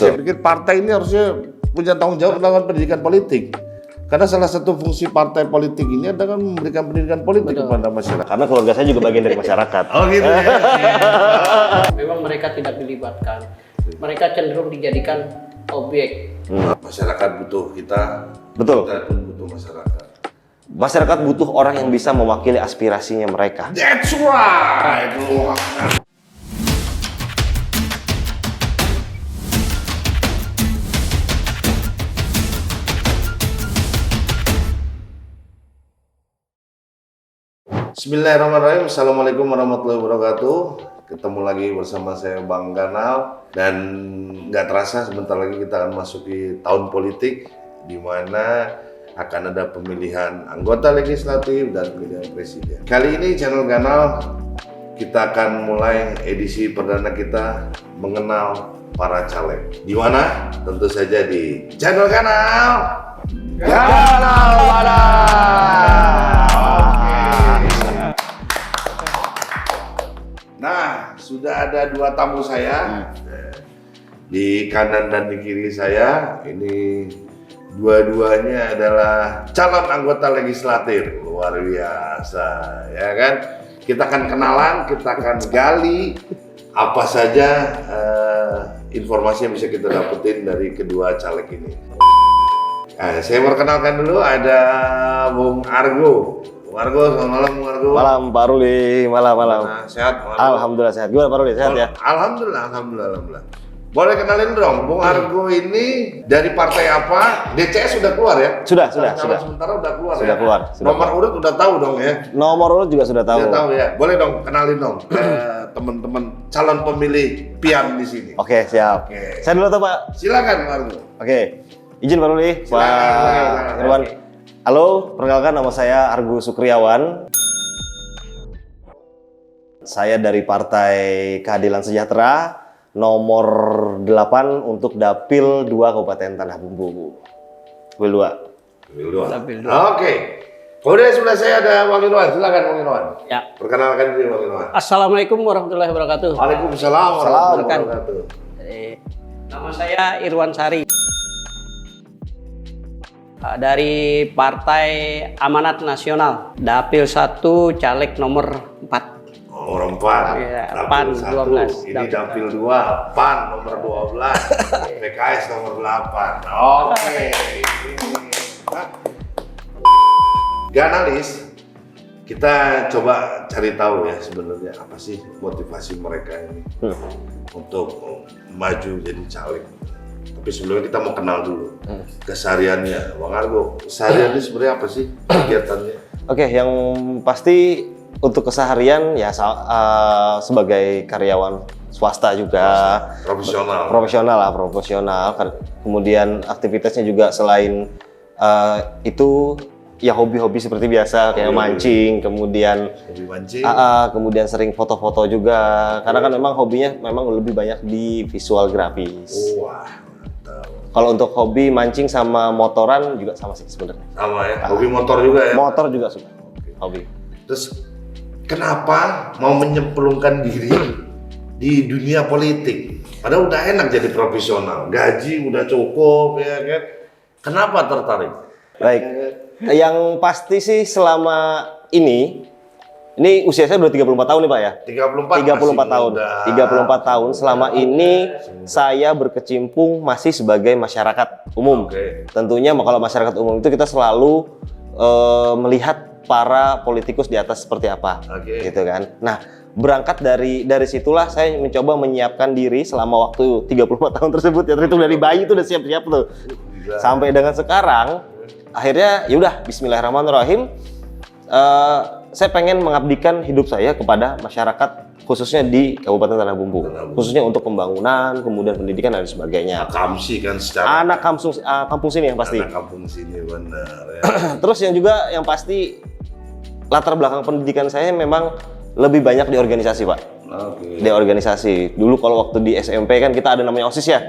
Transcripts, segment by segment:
Saya pikir partai ini harusnya punya tanggung jawab dalam pendidikan politik. Karena salah satu fungsi partai politik ini adalah memberikan pendidikan politik kepada masyarakat. Karena keluarga saya juga bagian dari masyarakat. Oh gitu ya. Memang mereka tidak dilibatkan. Mereka cenderung dijadikan objek. Masyarakat butuh kita. Betul. Kita pun butuh masyarakat. Masyarakat butuh orang yang bisa mewakili aspirasinya mereka. That's right. Bismillahirrahmanirrahim. Assalamualaikum warahmatullahi wabarakatuh. Ketemu lagi bersama saya Bang Ganal, dan nggak terasa sebentar lagi kita akan masuki tahun politik di mana akan ada pemilihan anggota legislatif dan pemilihan presiden. Kali ini channel Ganal kita akan mulai edisi perdana kita mengenal para caleg. Di mana? Tentu saja di channel Ganal. Ganal Nah, sudah ada dua tamu saya di kanan dan di kiri saya. Ini dua-duanya adalah calon anggota legislatif, luar biasa, ya kan? Kita akan kenalan, kita akan gali apa saja informasi yang bisa kita dapetin dari kedua caleg ini. Nah, saya perkenalkan dulu, ada Bung Argo. Bung Argo, selamat malam Bung Argo. Malam Pak Ruli, malam. Nah, sehat Bung Argo? Alhamdulillah sehat. Gimana Pak Ruli, sehat ya? Alhamdulillah. Boleh kenalin dong, Bung Argo ini dari partai apa? DCS sudah keluar ya? Sudah. Sementara udah keluar Sudah ya? keluar. Nomor urut udah tahu dong ya? Nomor urut juga sudah tahu. Sudah tahu ya? Boleh dong, kenalin dong teman-teman calon pemilih pian di sini. Oke, siap. Oke. Saya dulu tuh Pak. Silakan Bung Argo. Oke. Izin Pak Ruli, Silakan. Pak Irwan. Halo, perkenalkan nama saya Argo Sukriawan. Saya dari Partai Keadilan Sejahtera, nomor 8 untuk Dapil 2 Kabupaten Tanah Bumbu. Dapil 2. Oke. Kemudian sebelah saya ada Bang Irwan. Silakan Bang Irwan. Ya. Perkenalkan diri Bang Irwan. Assalamualaikum warahmatullahi wabarakatuh. Waalaikumsalam warahmatullahi wabarakatuh. Nama saya Irwan Sari. Dari Partai Amanat Nasional, Dapil 1, caleg nomor 4. Nomor 4, Iya, Dapil PAN 1, 12. ini Dapil 2, PAN nomor 12, PKS nomor 8. Oke. Ganalis, kita coba cari tahu ya sebenarnya apa sih motivasi mereka ini untuk maju jadi caleg. Tapi sebelumnya kita mau kenal dulu kesehariannya, Bang Argo. Kesehariannya sebenarnya apa sih kegiatannya? Oke, yang pasti untuk keseharian ya sebagai karyawan swasta juga. Profesional. Kemudian aktivitasnya juga selain itu ya hobi-hobi seperti biasa kayak mancing, kemudian Hobi mancing. kemudian sering foto-foto juga. Karena kan memang hobinya memang lebih banyak di visual grafis. Wah, mantap. Kalau untuk hobi mancing sama motoran juga sama sih sebenarnya. Sama ya, hobi motor juga ya? Motor juga suka. Hobi. Terus kenapa mau menyemplungkan diri di dunia politik? Padahal udah enak jadi profesional, gaji udah cukup ya kan? Kenapa tertarik? Baik. Yang pasti sih selama ini usia saya udah 34 tahun nih Pak ya. 34 tahun. 34 tahun. Selama ini saya berkecimpung masih sebagai masyarakat umum. Oke. Tentunya kalau masyarakat umum itu kita selalu melihat para politikus di atas seperti apa, gitu kan. Nah, berangkat dari situlah saya mencoba menyiapkan diri selama waktu 34 tahun tersebut ya. Terhitung dari bayi itu udah siap-siap tuh. Sampai dengan sekarang, akhirnya yaudah Bismillahirrahmanirrahim. Saya pengen mengabdikan hidup saya kepada masyarakat, khususnya di Kabupaten Tanah Bumbu, khususnya untuk pembangunan, kemudian pendidikan dan sebagainya. Kamsi kan secara Anak kampung sini yang pasti. anak kampung sini benar ya. Terus yang pasti latar belakang pendidikan saya memang lebih banyak di organisasi Pak. Oke. Di organisasi. Dulu kalau waktu di SMP kan kita ada namanya OSIS ya.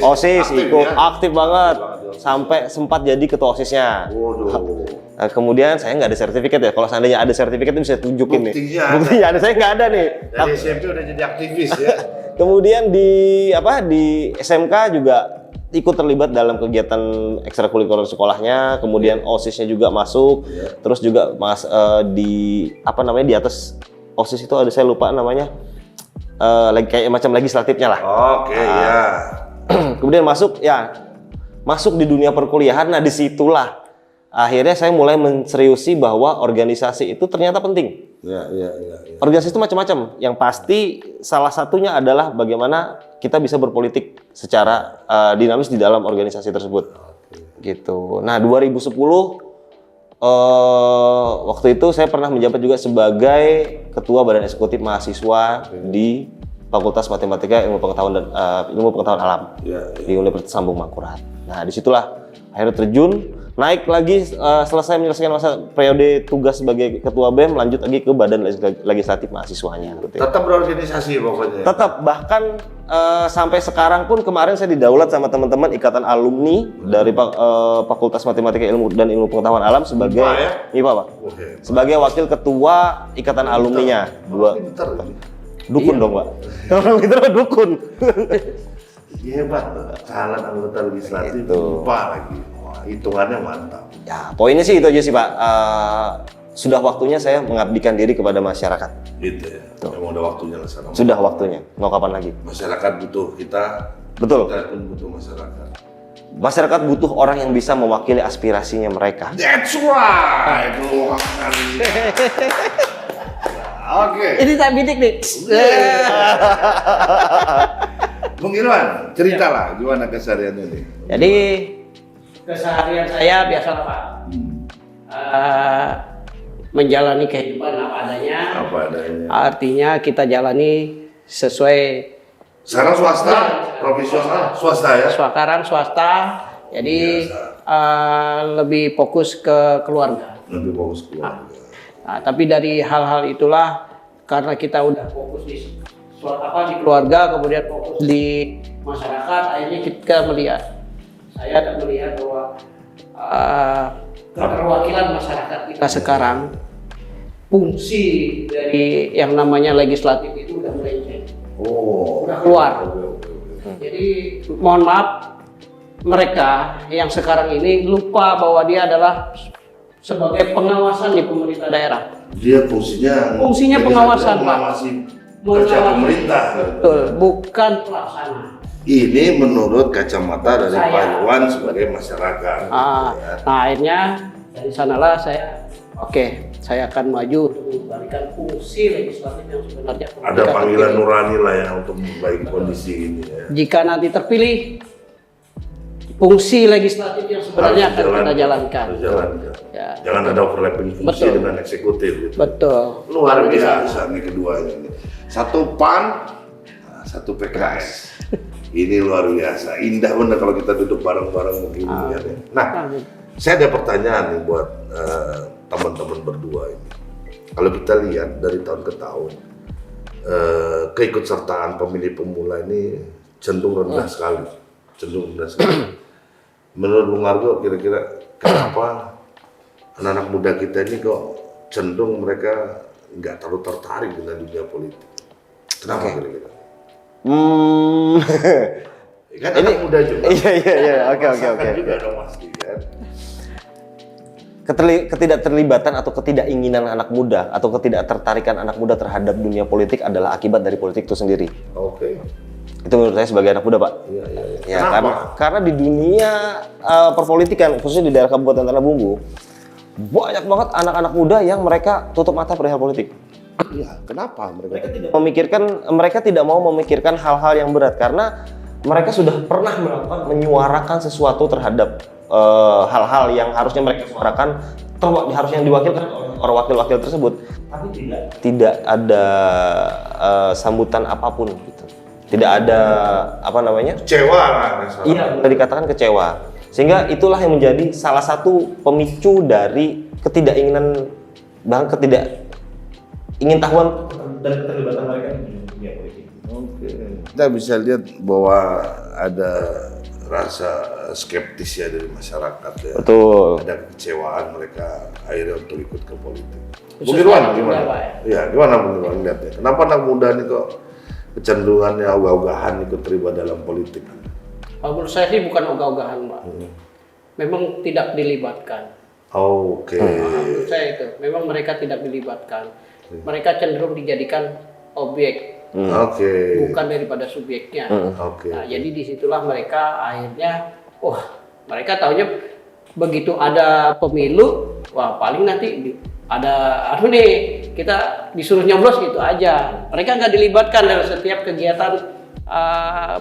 OSIS Ikut ya? aktif banget. Sampai sempat jadi ketua OSISnya. Waduh. Kemudian saya nggak ada sertifikat ya. Kalau seandainya ada sertifikat itu bisa tunjukin Buktinya nih. Buktinya ada. Saya nggak ada nih. Dari SMP udah jadi aktivis ya. Kemudian di SMK juga ikut terlibat dalam kegiatan ekstrakurikuler sekolahnya, kemudian OSIS-nya juga masuk, terus juga di di atas OSIS itu ada, saya lupa namanya, kayak macam legislatifnya lah. Oke, ya. Kemudian masuk di dunia perkuliahan. Nah, disitulah akhirnya saya mulai menseriusi bahwa organisasi itu ternyata penting. Ya. Organisasi itu macam-macam. Yang pasti salah satunya adalah bagaimana kita bisa berpolitik secara dinamis di dalam organisasi tersebut. Gitu. Nah, 2010 waktu itu saya pernah menjabat juga sebagai ketua Badan Eksekutif Mahasiswa di Fakultas Matematika Ilmu Pengetahuan Alam di Universitas Sambung Mangkurat. Nah, disitulah akhirnya terjun, naik lagi selesai menyelesaikan masa periode tugas sebagai ketua BEM, lanjut lagi ke Badan Legislatif Mahasiswanya. Gitu ya. Tetap berorganisasi pokoknya. Tetap, bahkan sampai sekarang pun kemarin saya didaulat sama teman-teman Ikatan Alumni dari Fakultas Matematika dan Ilmu Pengetahuan Alam sebagai MIPA, Pak. Sebagai wakil ketua Ikatan Alumninya. Dukun dong, Pak. Orang pintar Pak, dukun. Hebat, calon anggota legislatif lupa lagi. Wah, hitungannya mantap. Ya, poinnya sih itu aja sih, Pak. Sudah waktunya saya mengabdikan diri kepada masyarakat. Gitu ya. Memang udah waktunya lah sekarang. Sudah waktunya. Mau kapan lagi? Masyarakat butuh kita. Betul. Kita pun butuh masyarakat. Masyarakat butuh orang yang bisa mewakili aspirasinya mereka. That's right. Oke. Ini tak bidik nih. Bung Irwan, ceritalah gimana keseharian ini. Jadi keseharian saya biasa Pak. Menjalani kehidupan apa adanya. Artinya kita jalani sesuai. Sekarang swasta, profesional, swasta ya? Sekarang swasta, jadi lebih fokus ke keluarga. Lebih fokus ke keluarga. Nah, tapi dari hal-hal itulah, karena kita udah fokus di keluarga, kemudian fokus di masyarakat, akhirnya kita saya melihat bahwa keterwakilan masyarakat kita sekarang, fungsi dari yang namanya legislatif itu udah melenceng. Udah keluar. Jadi mohon maaf, mereka yang sekarang ini lupa bahwa dia adalah sebagai pengawasan di pemerintah daerah. Dia fungsinya pengawasan, Pak. Mengawasi kerja pemerintah. Betul, bukan pelaksana. Ini menurut kacamata dari Pak Irwan sebagai masyarakat. Nah, akhirnya dari sanalah saya akan maju untuk mengembalikan fungsi legislatif yang sebenarnya. Ada panggilan nurani lah ya untuk memperbaiki kondisi ini ya. Jika nanti terpilih, fungsi legislatif yang sebenarnya akan kita jalankan. Ya. Jangan ada overlapping fungsi dengan eksekutif gitu. Betul. Luar biasa nih keduanya ini. Satu PAN, satu PKS. Ini luar biasa. Indah bener kalau kita duduk bareng-bareng begini ya. Nah, saya ada pertanyaan nih buat teman-teman berdua ini. Kalau kita lihat dari tahun ke tahun, keikutsertaan pemilih pemula ini cenderung rendah sekali. Menurut Bung Argo, kira-kira kenapa anak-anak muda kita ini kok cenderung mereka nggak terlalu tertarik dengan dunia politik? Kenapa kira-kira? Kan ini anak muda juga. Iya. Oke. Juga dong pasti kan. Ketidakterlibatan atau ketidakinginan anak muda atau ketidaktertarikan anak muda terhadap dunia politik adalah akibat dari politik itu sendiri. Oke. Itu menurut saya sebagai anak muda, Pak. Iya. Ya, karena di dunia perpolitikan, khususnya di daerah Kabupaten Tanah Bumbu, banyak banget anak-anak muda yang mereka tutup mata perihal politik. Iya, kenapa Mereka tidak mau memikirkan hal-hal yang berat karena mereka sudah pernah menyuarakan sesuatu terhadap hal-hal yang harusnya mereka suarakan, harusnya diwakilkan oleh wakil-wakil tersebut, tapi tidak ada sambutan apapun gitu. Tidak ada kecewa lah. Iya, bisa dikatakan kecewa. Sehingga itulah yang menjadi salah satu pemicu dari ketidakinginan, bahkan ingin tahuan dan keterlibatan mereka di dunia politik. Oke. Kita bisa lihat bahwa ada rasa skeptis ya dari masyarakat ya. Betul. Ada kekecewaan mereka akhirnya untuk ikut ke politik. Bung Khususnya Irwan anak gimana? muda, Pak, Ya, gimana Bung Irwan lihatnya? Kenapa anak muda ini kok kecenderungannya ogah-ogahan ikut terlibat dalam politik? Menurut saya sih bukan ogah-ogahan, Pak. Memang tidak dilibatkan. Oke. Menurut saya itu, memang mereka tidak dilibatkan. Mereka cenderung dijadikan objek, Oke. bukan daripada subjeknya. Oke. Nah, jadi disitulah mereka akhirnya, mereka taunya begitu ada pemilu, wah paling nanti ada kita disuruh nyoblos gitu aja. Mereka nggak dilibatkan dalam setiap kegiatan.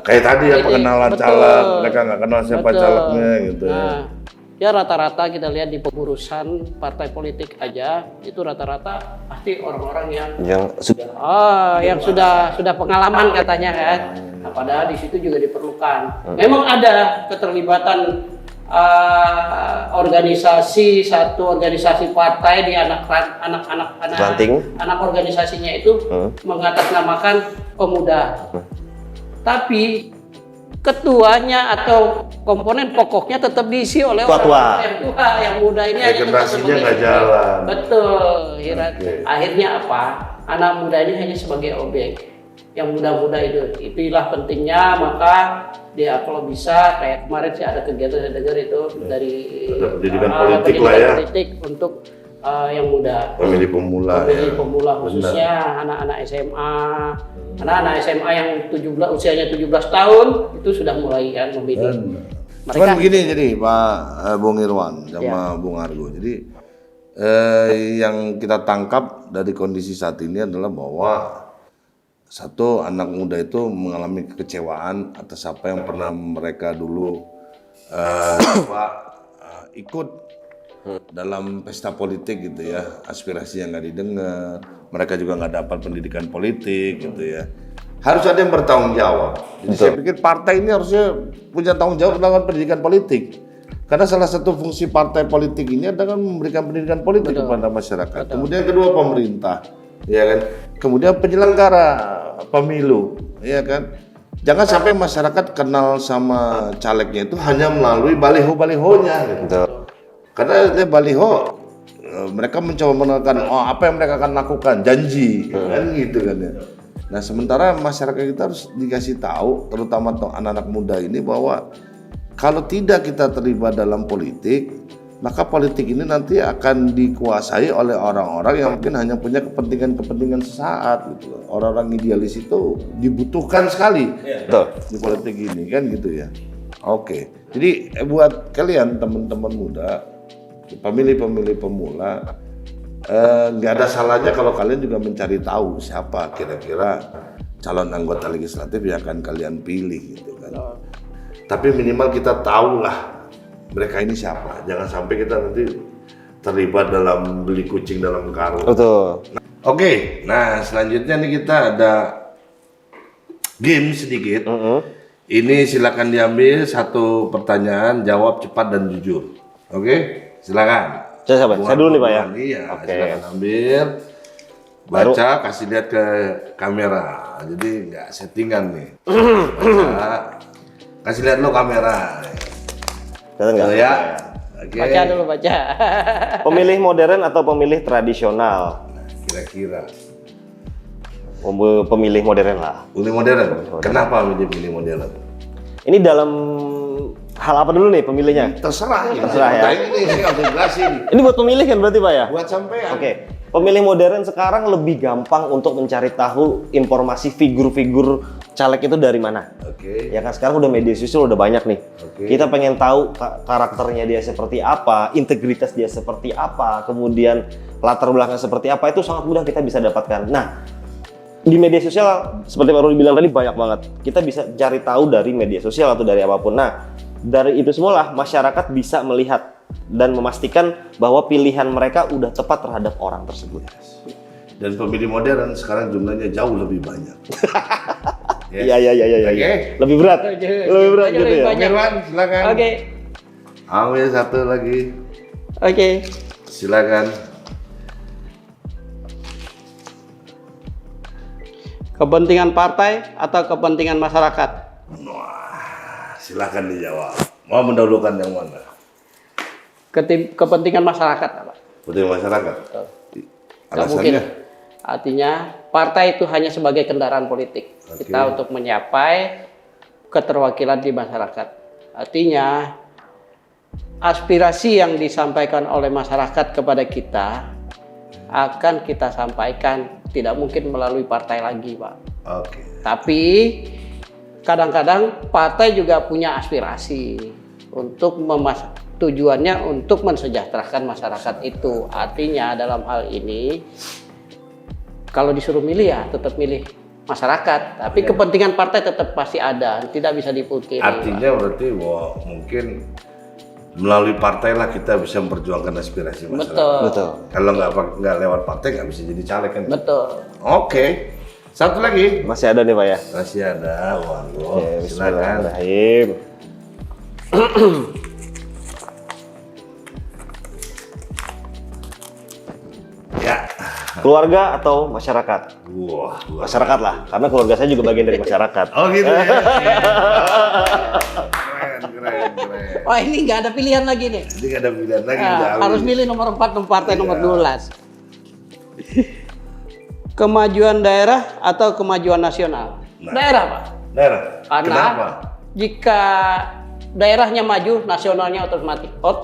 Kayak tadi ya politik. pengenalan Betul. caleg, mereka nggak kenal siapa Betul. calegnya gitu ya. Nah, ya rata-rata kita lihat di pengurusan partai politik aja itu rata-rata pasti orang-orang Yang sudah yang sudah pengalaman katanya kan. Nah, padahal di situ juga diperlukan. Memang ada keterlibatan satu organisasi partai di anak organisasinya itu mengatasnamakan pemuda. Tapi ketuanya atau komponen pokoknya tetap diisi oleh orang yang tua, yang muda ini hanya tetap Generasinya sebagai- nggak jalan. Betul. Oke. Akhirnya apa? Anak muda ini hanya sebagai objek. Yang muda-muda itulah pentingnya, maka dia kalau bisa kayak kemarin sih ada kegiatan saya dengar itu dari Ada pendidikan politik lah ya. politik untuk yang muda. Pemilih pemula. Pemilih Ya. pemula khususnya anak-anak SMA. Anak-anak SMA yang usianya 17 tahun itu sudah mulai kan memilih. Cuman begini jadi Pak Bung Irwan sama Bung Argo. Jadi yang kita tangkap dari kondisi saat ini adalah bahwa satu, anak muda itu mengalami kekecewaan atas apa yang pernah mereka dulu ikut dalam pesta politik gitu ya, aspirasi yang nggak didengar, mereka juga nggak dapat pendidikan politik gitu ya. Harus ada yang bertanggung jawab. Jadi saya pikir partai ini harusnya punya tanggung jawab dalam pendidikan politik. Karena salah satu fungsi partai politik ini adalah memberikan pendidikan politik kepada masyarakat. Kemudian kedua pemerintah, ya kan. Kemudian penyelenggara pemilu, ya kan. Jangan sampai masyarakat kenal sama calegnya itu hanya melalui baliho-balihonya gitu. Karena dia baliho mereka mencoba menekan apa yang mereka akan lakukan, janji kan gitu kan ya. Nah, sementara masyarakat kita harus dikasih tahu, terutama anak-anak muda ini, bahwa kalau tidak kita terlibat dalam politik, maka politik ini nanti akan dikuasai oleh orang-orang yang mungkin hanya punya kepentingan-kepentingan sesaat gitu loh. Orang-orang idealis itu dibutuhkan sekali di politik ini kan gitu ya. Oke. Jadi buat kalian teman-teman muda, pemilih-pemilih pemula, nggak ada salahnya kalau kalian juga mencari tahu siapa kira-kira calon anggota legislatif yang akan kalian pilih gitu kan. Tapi minimal kita tahu lah mereka ini siapa. Jangan sampai kita nanti terlibat dalam beli kucing dalam karung. betul. Oke, nah selanjutnya nih kita ada game sedikit. Ini silakan diambil satu pertanyaan, jawab cepat dan jujur. Oke, silakan. Saya dulu nih Pak ya. Iya, Oke. silakan ambil, baca, kasih lihat ke kamera. Jadi nggak settingan nih. Baca, kasih lihat lo kamera. Kelihatan nggak? Tuh ya. Oke. Baca dulu baca. Pemilih modern atau pemilih tradisional? Kira-kira. Pemilih modern lah. Pilih modern. Kenapa pilih modern? Ini dalam hal apa dulu nih pemilihnya? Terserah ya. Terserah ya. Ini sih nggak bisa jelasin. Ini buat pemilih kan berarti Pak ya? Buat sampean. Oke, pemilih modern sekarang lebih gampang untuk mencari tahu informasi figur-figur caleg itu dari mana. Oke. Ya kan sekarang udah media sosial udah banyak nih. Oke. Kita pengen tahu karakternya dia seperti apa, integritas dia seperti apa, kemudian latar belakang seperti apa, itu sangat mudah kita bisa dapatkan. Nah, di media sosial seperti Pak Rudi bilang tadi banyak banget. Kita bisa cari tahu dari media sosial atau dari apapun. Nah, dari itu semualah masyarakat bisa melihat dan memastikan bahwa pilihan mereka udah tepat terhadap orang tersebut. Dan pemilih modern sekarang jumlahnya jauh lebih banyak. Iya. Oke. Lebih berat. Lebih berat gitu ya. banyak. Irwan, silakan. Oke. Ambil satu lagi. Oke. Silakan. Kepentingan partai atau kepentingan masyarakat? Silahkan dijawab. Mau mendahulukan yang mana? Kepentingan masyarakat, Pak. Kepentingan masyarakat. Nggak mungkin. Artinya partai itu hanya sebagai kendaraan politik kita untuk mencapai keterwakilan di masyarakat. Artinya aspirasi yang disampaikan oleh masyarakat kepada kita akan kita sampaikan, tidak mungkin melalui partai lagi, Pak. Tapi kadang-kadang partai juga punya aspirasi untuk tujuannya untuk mensejahterakan masyarakat itu. Artinya dalam hal ini kalau disuruh milih ya tetap milih masyarakat, tapi kepentingan partai tetap pasti ada, tidak bisa dipungkiri. Artinya berarti bahwa mungkin melalui partai lah kita bisa memperjuangkan aspirasi masyarakat. Betul. Kalau nggak lewat partai nggak bisa jadi caleg kan? Betul. Oke. Satu lagi. Masih ada nih Pak ya? Masih ada. Waduh. Oke, Silakan. Bismillahirrahmanirrahim. Ya. Keluarga atau masyarakat? Wah. Masyarakat lah, karena keluarga saya juga bagian dari masyarakat. Oh gitu ya. Keren. Wah, ini nggak ada pilihan lagi nih. Jadi nggak ada pilihan lagi. Harus milih nomor 4 dan partai nomor 12. Kemajuan daerah atau kemajuan nasional? Daerah, Pak. Daerah. Karena Kenapa? jika daerahnya maju, nasionalnya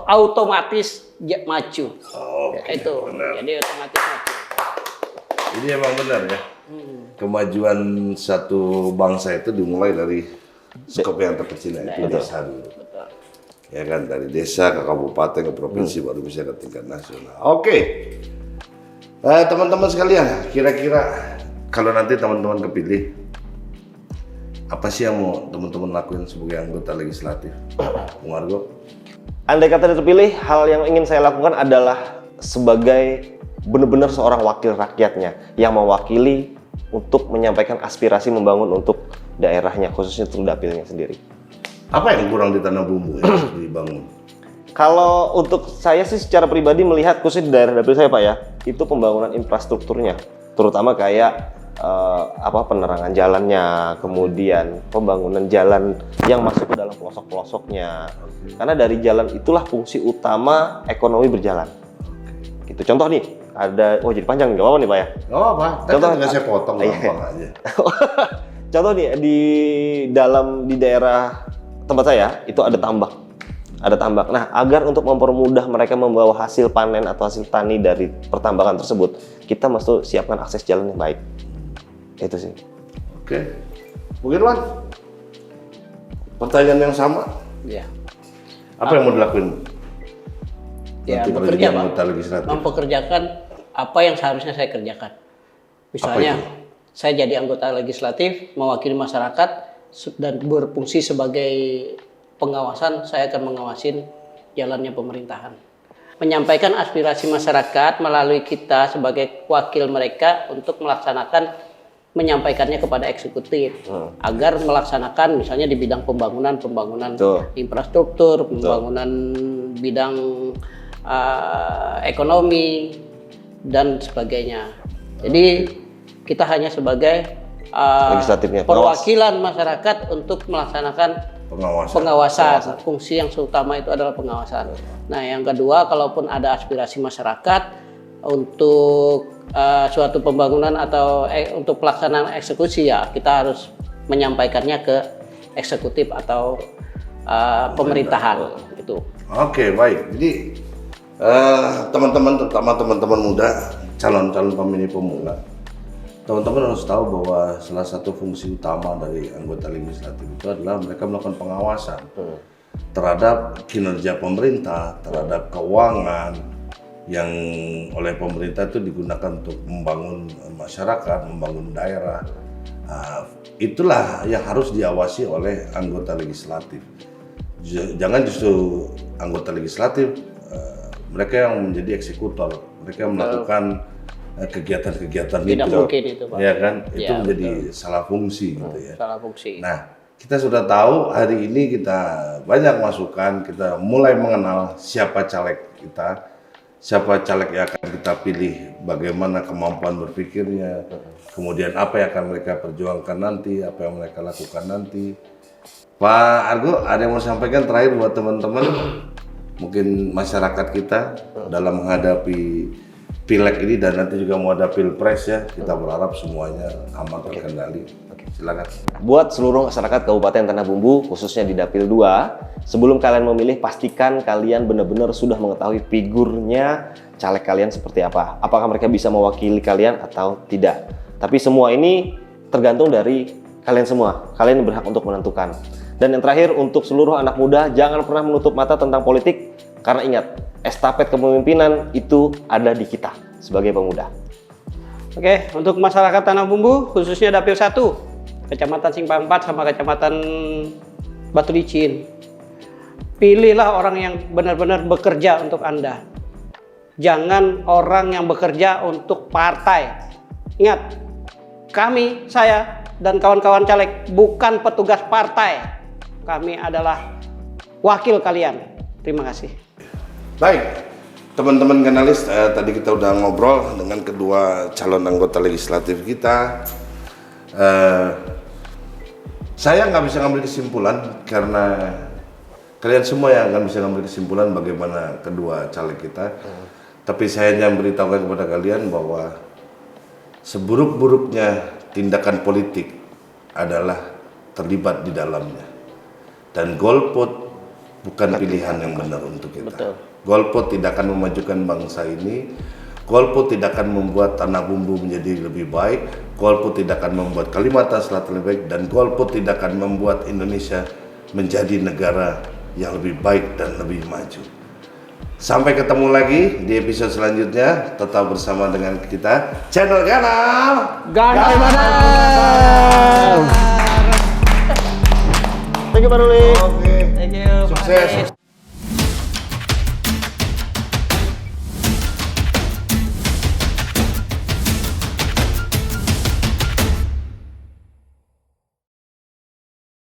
otomatis maju. Itu. Benar. Jadi otomatis maju. Ini emang benar ya. Kemajuan satu bangsa itu dimulai dari skop yang terkecil, yaitu desa dulu. Ya kan, dari desa ke kabupaten ke provinsi baru bisa ke tingkat nasional. Oke. Teman-teman sekalian, kira-kira kalau nanti teman-teman kepilih, apa sih yang mau teman-teman lakuin sebagai anggota legislatif? Bung Argo? Andai kata terpilih, hal yang ingin saya lakukan adalah sebagai benar-benar seorang wakil rakyatnya yang mewakili untuk menyampaikan aspirasi membangun untuk daerahnya, khususnya untuk dapilnya sendiri. Apa yang kurang di tanah bumbu yang harus dibangun? Kalau untuk saya sih secara pribadi melihat khusus di daerah dapil saya Pak ya, itu pembangunan infrastrukturnya, terutama kayak penerangan jalannya, kemudian pembangunan jalan yang masuk ke dalam pelosok-pelosoknya. Karena dari jalan itulah fungsi utama ekonomi berjalan. Gitu. Contoh nih, ada jadi panjang nggak apa-apa nih Pak ya? Nggak apa-apa, Contoh nggak saya potong gampang aja. Contoh nih di daerah tempat saya itu ada tambak. Ada tambak. Nah, agar untuk mempermudah mereka membawa hasil panen atau hasil tani dari pertambakan tersebut, kita mesti siapkan akses jalan yang baik. Itu sih. Oke. Mungkin Wan, pertanyaan yang sama. Ya. Apa yang mau dilakuin? Ya, Nanti bekerja, Pak. anggota legislatif. Mempekerjakan apa yang seharusnya saya kerjakan. Misalnya, saya jadi anggota legislatif, mewakili masyarakat, dan berfungsi sebagai pengawasan, saya akan mengawasin jalannya pemerintahan. Menyampaikan aspirasi masyarakat melalui kita sebagai wakil mereka untuk menyampaikannya kepada eksekutif agar melaksanakan misalnya di bidang pembangunan infrastruktur, pembangunan bidang ekonomi dan sebagainya. Jadi kita hanya sebagai perwakilan masyarakat untuk melaksanakan pengawasan. Fungsi yang utama itu adalah pengawasan. Nah, yang kedua, kalaupun ada aspirasi masyarakat untuk suatu pembangunan atau untuk pelaksanaan eksekusi, ya kita harus menyampaikannya ke eksekutif atau pemerintahan itu. Oke, baik. Jadi teman-teman, terutama teman-teman muda, calon-calon pemilih pemula, teman-teman harus tahu bahwa salah satu fungsi utama dari anggota legislatif itu adalah mereka melakukan pengawasan terhadap kinerja pemerintah, terhadap keuangan yang oleh pemerintah itu digunakan untuk membangun masyarakat, membangun daerah. Itulah yang harus diawasi oleh anggota legislatif. Jangan justru anggota legislatif mereka yang menjadi eksekutor, mereka melakukan kegiatan-kegiatan Tidak itu, mungkin itu, Pak. ya kan? Itu Ya, menjadi salah fungsi gitu ya. Salah fungsi. Nah, kita sudah tahu hari ini kita banyak masukan, kita mulai mengenal siapa caleg kita, siapa caleg yang akan kita pilih, bagaimana kemampuan berpikirnya, kemudian apa yang akan mereka perjuangkan nanti, apa yang mereka lakukan nanti. Pak Argo, ada yang mau sampaikan terakhir buat teman-teman, mungkin masyarakat kita dalam menghadapi pileg ini dan nanti juga mau ada pilpres ya, kita berharap semuanya aman terkendali. Silakan. Buat seluruh masyarakat Kabupaten Tanah Bumbu, khususnya di Dapil 2, sebelum kalian memilih, pastikan kalian benar-benar sudah mengetahui figurnya caleg kalian seperti apa. Apakah mereka bisa mewakili kalian atau tidak. Tapi semua ini tergantung dari kalian semua. Kalian berhak untuk menentukan. Dan yang terakhir, untuk seluruh anak muda, jangan pernah menutup mata tentang politik. Karena ingat, estafet kepemimpinan itu ada di kita sebagai pemuda. Oke, untuk masyarakat Tanah Bumbu, khususnya Dapil 1, Kecamatan Simpang 4 sama Kecamatan Batu Licin. Pilihlah orang yang benar-benar bekerja untuk Anda. Jangan orang yang bekerja untuk partai. Ingat, kami, saya, dan kawan-kawan caleg bukan petugas partai. Kami adalah wakil kalian. Terima kasih. Baik, teman-teman kanalis, tadi kita udah ngobrol dengan kedua calon anggota legislatif kita. Saya nggak bisa ngambil kesimpulan karena kalian semua yang akan bisa ngambil kesimpulan bagaimana kedua caleg kita. Tapi saya hanya memberitahukan kepada kalian bahwa seburuk-buruknya tindakan politik adalah terlibat di dalamnya. Dan golput bukan pilihan yang benar untuk kita. Betul. Golput tidak akan memajukan bangsa ini. Golput tidak akan membuat Tanah Bumbu menjadi lebih baik. Golput tidak akan membuat Kalimantan Selatan lebih baik. Dan golput tidak akan membuat Indonesia menjadi negara yang lebih baik dan lebih maju. Sampai ketemu lagi di episode selanjutnya. Tetap bersama dengan kita, channel Ganal. Ganal. Thank you, Pak Ruli. Oke. Thank you, Pak Sukses. Anies.